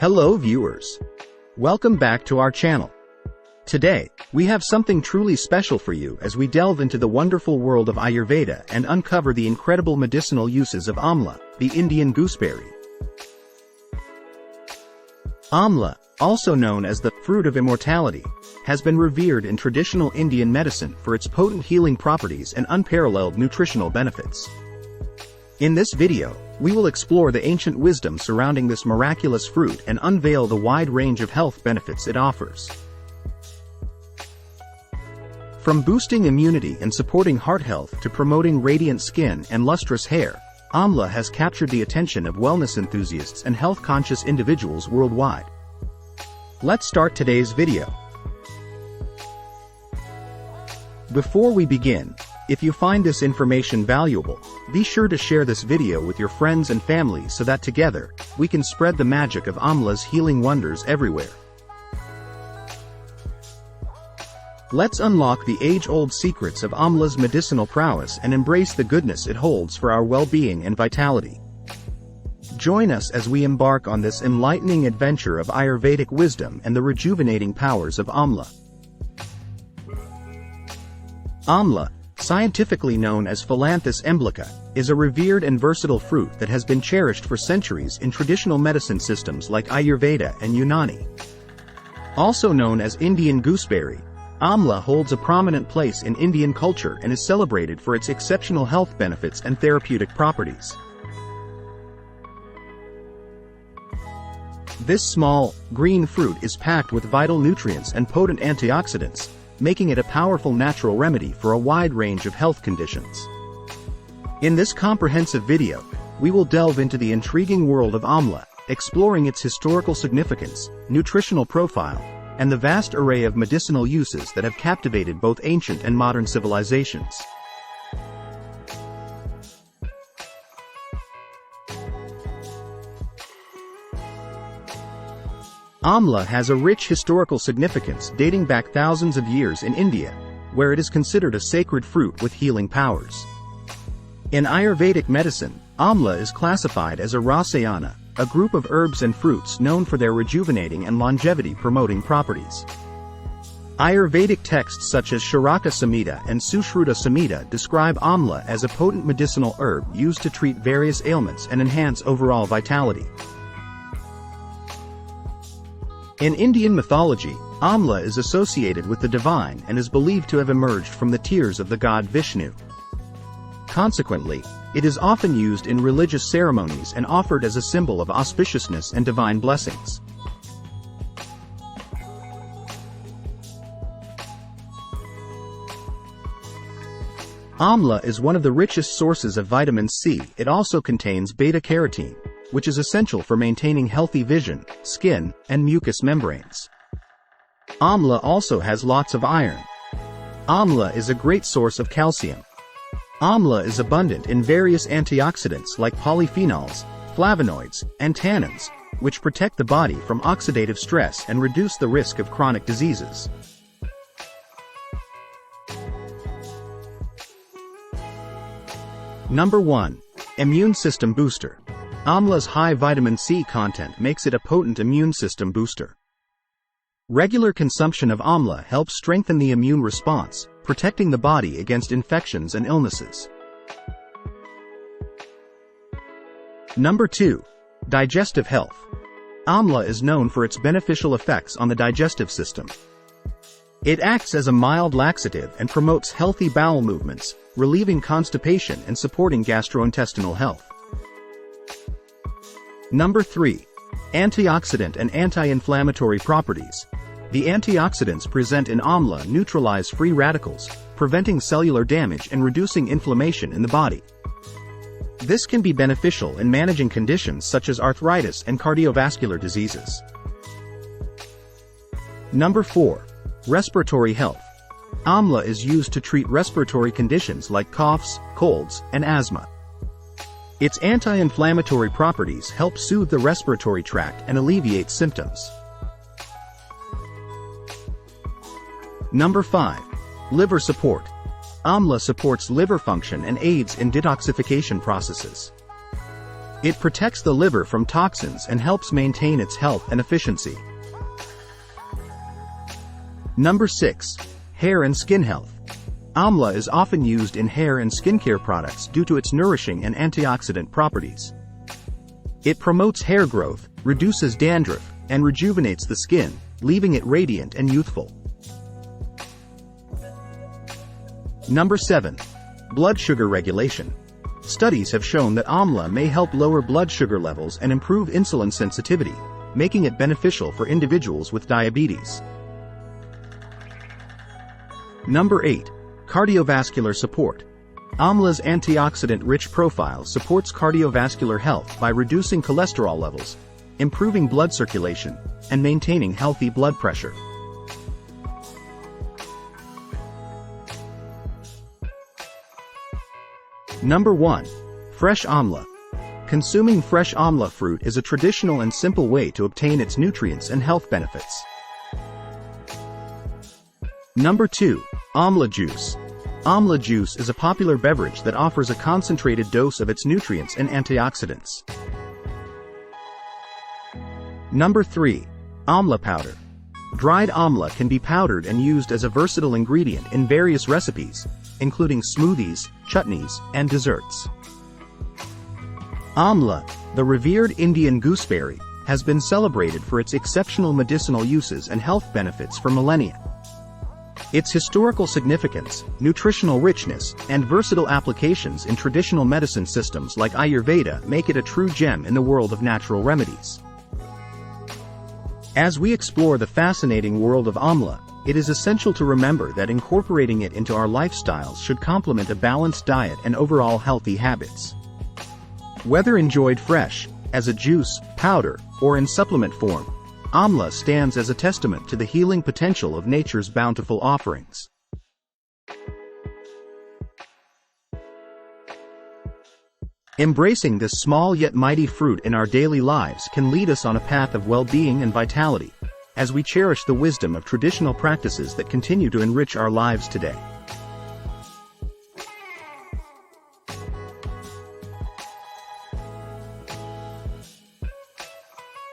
Hello viewers. Welcome back to our channel. Today, we have something truly special for you as we delve into the wonderful world of Ayurveda and uncover the incredible medicinal uses of Amla, the Indian gooseberry. Amla, also known as the fruit of immortality, has been revered in traditional Indian medicine for its potent healing properties and unparalleled nutritional benefits. In this video, we will explore the ancient wisdom surrounding this miraculous fruit and unveil the wide range of health benefits it offers. From boosting immunity and supporting heart health to promoting radiant skin and lustrous hair, Amla has captured the attention of wellness enthusiasts and health-conscious individuals worldwide. Let's start today's video. Before we begin, if you find this information valuable, be sure to share this video with your friends and family so that together, we can spread the magic of Amla's healing wonders everywhere. Let's unlock the age-old secrets of Amla's medicinal prowess and embrace the goodness it holds for our well-being and vitality. Join us as we embark on this enlightening adventure of Ayurvedic wisdom and the rejuvenating powers of Amla. Amla, scientifically known as Phyllanthus emblica, is a revered and versatile fruit that has been cherished for centuries in traditional medicine systems like Ayurveda and Unani. Also known as Indian gooseberry, Amla holds a prominent place in Indian culture and is celebrated for its exceptional health benefits and therapeutic properties. This small, green fruit is packed with vital nutrients and potent antioxidants, making it a powerful natural remedy for a wide range of health conditions. In this comprehensive video, we will delve into the intriguing world of Amla, exploring its historical significance, nutritional profile, and the vast array of medicinal uses that have captivated both ancient and modern civilizations. Amla has a rich historical significance dating back thousands of years in India, where it is considered a sacred fruit with healing powers. In Ayurvedic medicine, Amla is classified as a rasayana, a group of herbs and fruits known for their rejuvenating and longevity-promoting properties. Ayurvedic texts such as Charaka Samhita and Sushruta Samhita describe Amla as a potent medicinal herb used to treat various ailments and enhance overall vitality. In Indian mythology, Amla is associated with the divine and is believed to have emerged from the tears of the god Vishnu. Consequently, it is often used in religious ceremonies and offered as a symbol of auspiciousness and divine blessings. Amla is one of the richest sources of vitamin C. It also contains beta-carotene, which is essential for maintaining healthy vision, skin, and mucous membranes. Amla also has lots of iron. Amla is a great source of calcium. Amla is abundant in various antioxidants like polyphenols, flavonoids, and tannins, which protect the body from oxidative stress and reduce the risk of chronic diseases. Number 1. Immune System Booster. Amla's high vitamin C content makes it a potent immune system booster. Regular consumption of Amla helps strengthen the immune response, protecting the body against infections and illnesses. Number 2. Digestive health. Amla is known for its beneficial effects on the digestive system. It acts as a mild laxative and promotes healthy bowel movements, relieving constipation and supporting gastrointestinal health. Number 3. Antioxidant and anti-inflammatory properties. The antioxidants present in Amla neutralize free radicals, preventing cellular damage and reducing inflammation in the body. This can be beneficial in managing conditions such as arthritis and cardiovascular diseases. Number 4. Respiratory health. Amla is used to treat respiratory conditions like coughs, colds, and asthma. Its anti-inflammatory properties help soothe the respiratory tract and alleviate symptoms. Number 5. Liver support. Amla supports liver function and aids in detoxification processes. It protects the liver from toxins and helps maintain its health and efficiency. Number 6. Hair and skin health. Amla is often used in hair and skincare products due to its nourishing and antioxidant properties. It promotes hair growth, reduces dandruff, and rejuvenates the skin, leaving it radiant and youthful. Number 7. Blood sugar regulation. Studies have shown that amla may help lower blood sugar levels and improve insulin sensitivity, making it beneficial for individuals with diabetes. Number 8. Cardiovascular support. Amla's antioxidant-rich profile supports cardiovascular health by reducing cholesterol levels, improving blood circulation, and maintaining healthy blood pressure. Number 1. Fresh amla. Consuming fresh amla fruit is a traditional and simple way to obtain its nutrients and health benefits. Number 2. Amla juice. Amla juice is a popular beverage that offers a concentrated dose of its nutrients and antioxidants. Number 3. Amla powder. Dried amla can be powdered and used as a versatile ingredient in various recipes, including smoothies, chutneys, and desserts. Amla, the revered Indian gooseberry, has been celebrated for its exceptional medicinal uses and health benefits for millennia. Its historical significance, nutritional richness, and versatile applications in traditional medicine systems like Ayurveda make it a true gem in the world of natural remedies. As we explore the fascinating world of amla, it is essential to remember that incorporating it into our lifestyles should complement a balanced diet and overall healthy habits. Whether enjoyed fresh, as a juice, powder, or in supplement form, amla stands as a testament to the healing potential of nature's bountiful offerings. Embracing this small yet mighty fruit in our daily lives can lead us on a path of well-being and vitality, as we cherish the wisdom of traditional practices that continue to enrich our lives today.